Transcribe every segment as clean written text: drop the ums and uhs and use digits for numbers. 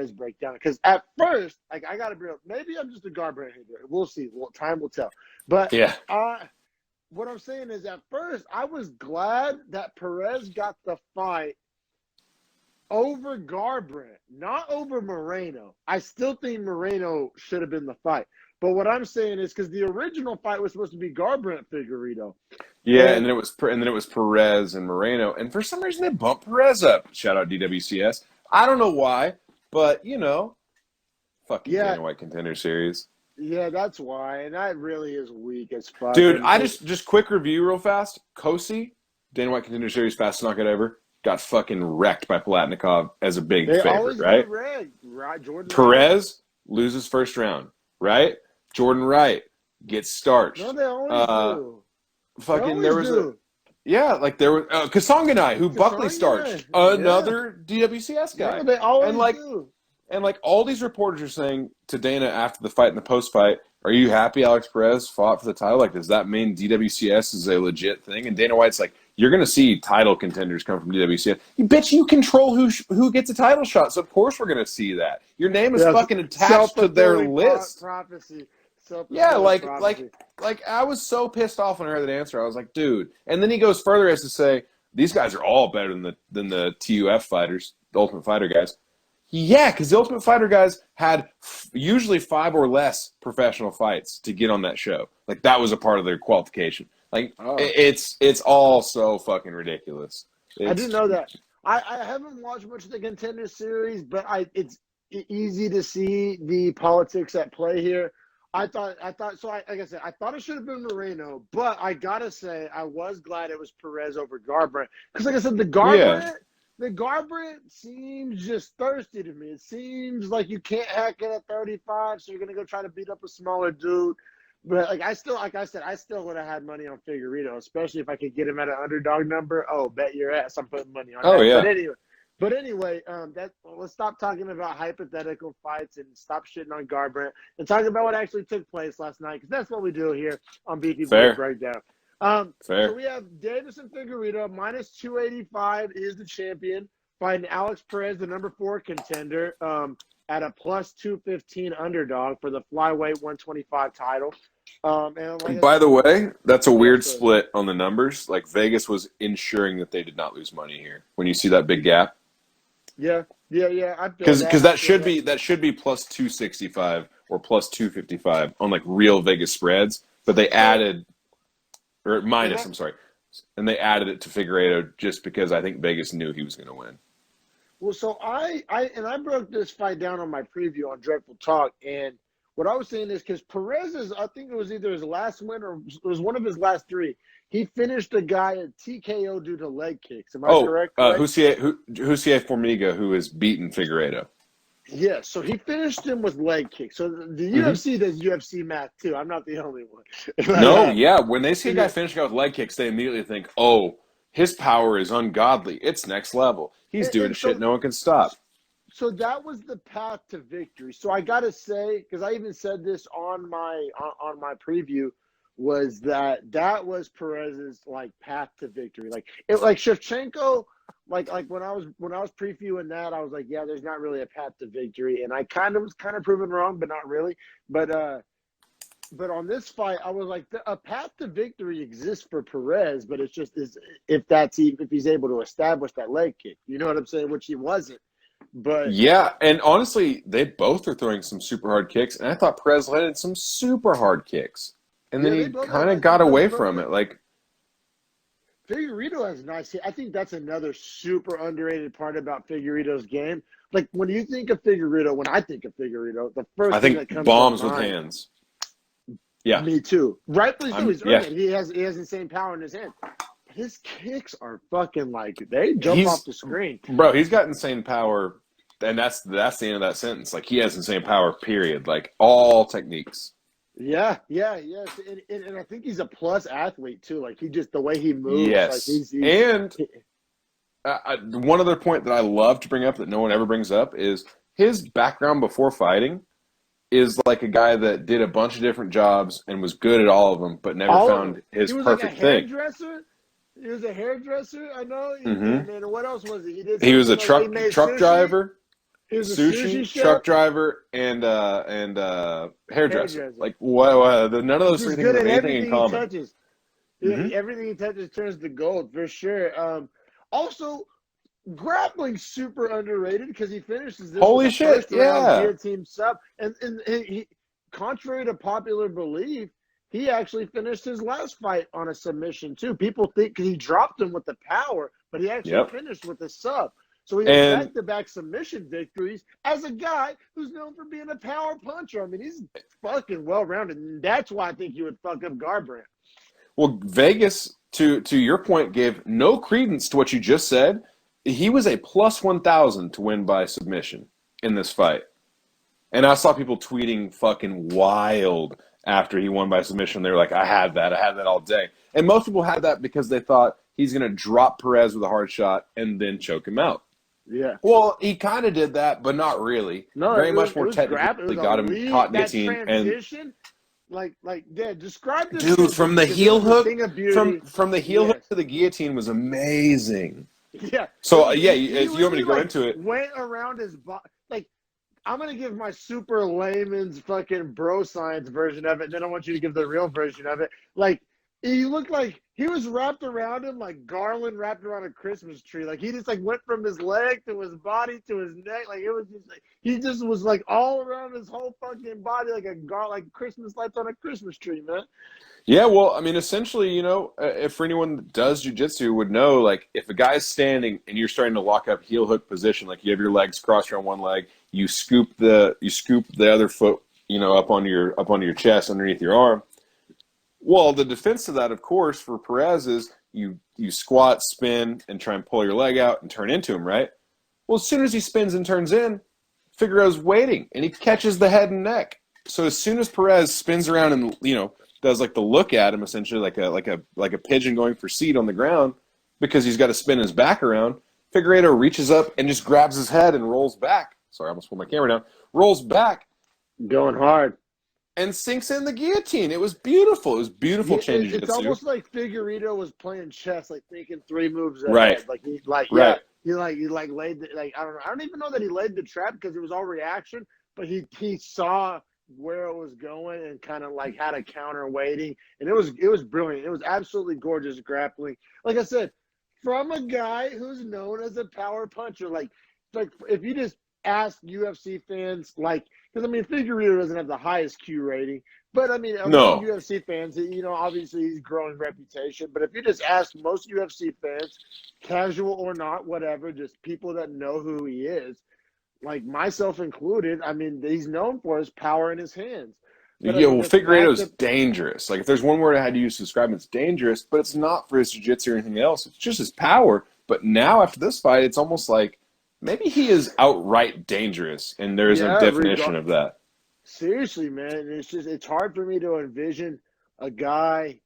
Perez breakdown. Because at first, like, I got to be real, maybe I'm just a Garbrandt hater. We'll see. Well, time will tell. But Yeah. what I'm saying is, at first, I was glad that Perez got the fight over Garbrandt, not over Moreno. I still think Moreno should have been the fight. But what I'm saying is, because the original fight was supposed to be Garbrandt Figueiredo. Yeah, and then it was Perez and Moreno, and for some reason they bumped Perez up. Shout out DWCS. I don't know why, but fucking Dana White Contender Series. Yeah, that's why, and that really is weak as fuck. Dude, I just quick review real fast. Kosi, Dana White Contender Series, fastest knockout ever, got fucking wrecked by Palatnikov as a big favorite, right? Right, Jordan Perez loses first round, right? Jordan Wright gets starched. No, they always do. Fucking there was there was Kasanganai, who Buckley starched, another DWCS guy. Yeah, they always do. And like all these reporters are saying to Dana after the fight and the post fight, are you happy Alex Perez fought for the title? Like, does that mean DWCS is a legit thing? And Dana White's like, you're going to see title contenders come from DWCS. You bitch, you control who gets a title shot. So of course we're going to see that. Your name is fucking attached to their list. Prophecy. Yeah, like I was so pissed off when I heard that answer. I was like, dude. And then he goes further as to say, these guys are all better than the TUF fighters, the Ultimate Fighter guys. Yeah, because the Ultimate Fighter guys had usually 5 or less professional fights to get on that show. Like, that was a part of their qualification. Like, it's all so fucking ridiculous. I didn't know that. I haven't watched much of the Contender Series, but it's easy to see the politics at play here. Like I said, I thought it should have been Moreno, but I gotta say I was glad it was Perez over Garbrandt, because like I said, the Garbrandt seems just thirsty to me. It seems like you can't hack it at 35, so you're gonna go try to beat up a smaller dude. But I still would have had money on Figueiredo, especially if I could get him at an underdog number. Oh, bet your ass I'm putting money on that. Yeah. But anyway, let's stop talking about hypothetical fights and stop shitting on Garbrandt and talk about what actually took place last night, because that's what we do here on Beefy Boys Breakdown. So we have Deiveson Figueiredo, minus 285 is the champion, fighting Alex Perez, the number 4 contender, at a plus 215 underdog for the flyweight 125 title. By the way, that's a weird split on the numbers. Like, Vegas was ensuring that they did not lose money here. When you see that big gap. Yeah. Because that should be plus 265 or plus 255 on like real Vegas spreads, but they added and they added it to Figueiredo just because I think Vegas knew he was going to win. Well, so I broke this fight down on my preview on Dreadful Talk, and what I was saying is, because Perez I think it was either his last win or it was one of his last 3. He finished a guy at TKO due to leg kicks. Am I correct? Hussier Formiga, who has beaten Figueiredo. Yeah, so he finished him with leg kicks. So the UFC does UFC math too. I'm not the only one. When they see a guy finish a guy with leg kicks, they immediately think, oh, his power is ungodly. It's next level. He's doing shit no one can stop. So that was the path to victory. So I got to say, because I even said this on my preview, was that was Perez's like path to victory. Like Shevchenko, like when I was previewing that, I was like, yeah, there's not really a path to victory, and I was proven wrong, but not really. But on this fight, I was like, a path to victory exists for Perez, but it's just if he's able to establish that leg kick, you know what I'm saying, which he wasn't. But yeah, and honestly, they both are throwing some super hard kicks, and I thought Perez landed some super hard kicks. And then he kind of got away from it. Like, Figueiredo has nice hit. I think that's another super underrated part about Figueiredo's game. Like, when you think of Figueiredo, when I think of Figueiredo, the first thing that comes bombs to mind, with hands. Yeah. Me too. Rightfully so. He's earned it. He has insane power in his hand. But his kicks are fucking like, they jump off the screen. Bro, he's got insane power, and that's the end of that sentence. Like, he has insane power, period. Like, all techniques. Yeah. And I think he's a plus athlete, too. Like, the way he moves. Yes. Like, one other point that I love to bring up that no one ever brings up is his background before fighting is like a guy that did a bunch of different jobs and was good at all of them, but never found his perfect thing. He was a hairdresser, I know. And then what else was he? He was a truck driver. He was a sushi, chef, truck driver, and hairdresser. Like what? None of those three things have anything in common. He touches. Everything he touches turns to gold for sure. Also, grappling super underrated because he finishes this Holy with a shit! first round guillotine sub, and he, contrary to popular belief, he actually finished his last fight on a submission too. People think he dropped him with the power, but he actually finished with a sub. So he has back-to-back submission victories as a guy who's known for being a power puncher. I mean, he's fucking well-rounded, and that's why I think he would fuck up Garbrandt. Well, Vegas, to your point, gave no credence to what you just said. He was a plus 1,000 to win by submission in this fight. And I saw people tweeting fucking wild after he won by submission. They were like, I had that all day. And most people had that because they thought he's going to drop Perez with a hard shot and then choke him out. Yeah. Well, he kind of did that, but not really. No, very much more technically got him caught guillotine. And describe this. Dude, from the heel hook, from the heel hook to the guillotine was amazing. Yeah. So if you want me to go into it, went around his body. Like, I'm gonna give my super layman's fucking bro science version of it, and then I want you to give the real version of it. Like, he looked like he was wrapped around him like garland wrapped around a Christmas tree. Like, he just like went from his leg to his body to his neck. Like, it was just like he just was like all around his whole fucking body like like Christmas lights on a Christmas tree, man. Yeah, well, I mean, essentially, if for anyone that does jiu-jitsu would know, like, if a guy's standing and you're starting to lock up heel hook position, like you have your legs crossed around one leg, you scoop the other foot, up on your chest underneath your arm. Well, the defense to that, of course, for Perez is you squat, spin, and try and pull your leg out and turn into him, right? Well, as soon as he spins and turns in, Figueiredo's waiting, and he catches the head and neck. So as soon as Perez spins around and, does like the look at him, essentially like a pigeon going for seed on the ground, because he's got to spin his back around, Figueiredo reaches up and just grabs his head and rolls back. Sorry, I almost pulled my camera down. Rolls back. Going hard. And sinks in the guillotine. It was beautiful. It was beautiful change jiu-jitsu. It's almost like Figueiredo was playing chess, like thinking 3 moves ahead. Right. Like he laid the, I don't even know that he laid the trap because it was all reaction, but he saw where it was going and kind of like had a counter waiting, and it was brilliant. It was absolutely gorgeous grappling. Like I said, from a guy who's known as a power puncher. Like if you just ask UFC fans, like, because I mean Figueiredo doesn't have the highest Q rating, but I mean UFC fans, obviously he's growing reputation. But if you just ask most UFC fans, casual or not, whatever, just people that know who he is, like myself included, I mean, he's known for his power in his hands. But Figueiredo's dangerous. Like, if there's one word I had to use to describe him, it's dangerous, but it's not for his jiu-jitsu or anything else. It's just his power. But now, after this fight, it's almost like maybe he is outright dangerous, and there's a definition of that. Seriously, man. It's hard for me to envision a guy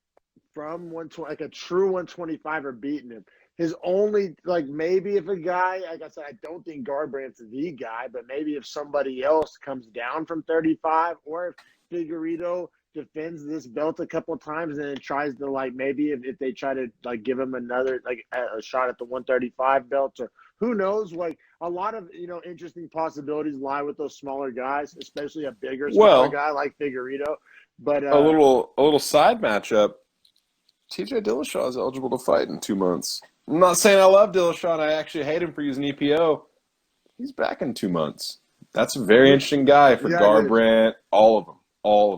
from 120, like a true 125er beating him. His only, like, maybe if a guy, like I said, I don't think Garbrandt's the guy, but maybe if somebody else comes down from 35, or if Figueiredo defends this belt a couple of times and then tries to, like, maybe if they try to, like, give him another, like, a shot at the 135 belt, or who knows, like, a lot of, interesting possibilities lie with those smaller guys, especially a smaller guy like Figueiredo. But a little side matchup, TJ Dillashaw is eligible to fight in 2 months. I'm not saying I love Dillashaw, and I actually hate him for using EPO. He's back in 2 months. That's a very interesting guy for Garbrandt, all of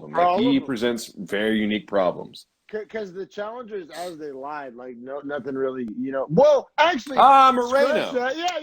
them. Like, he presents very unique problems. Because the challengers, as they lied, like, nothing really, Well, actually, Moreno. Yeah.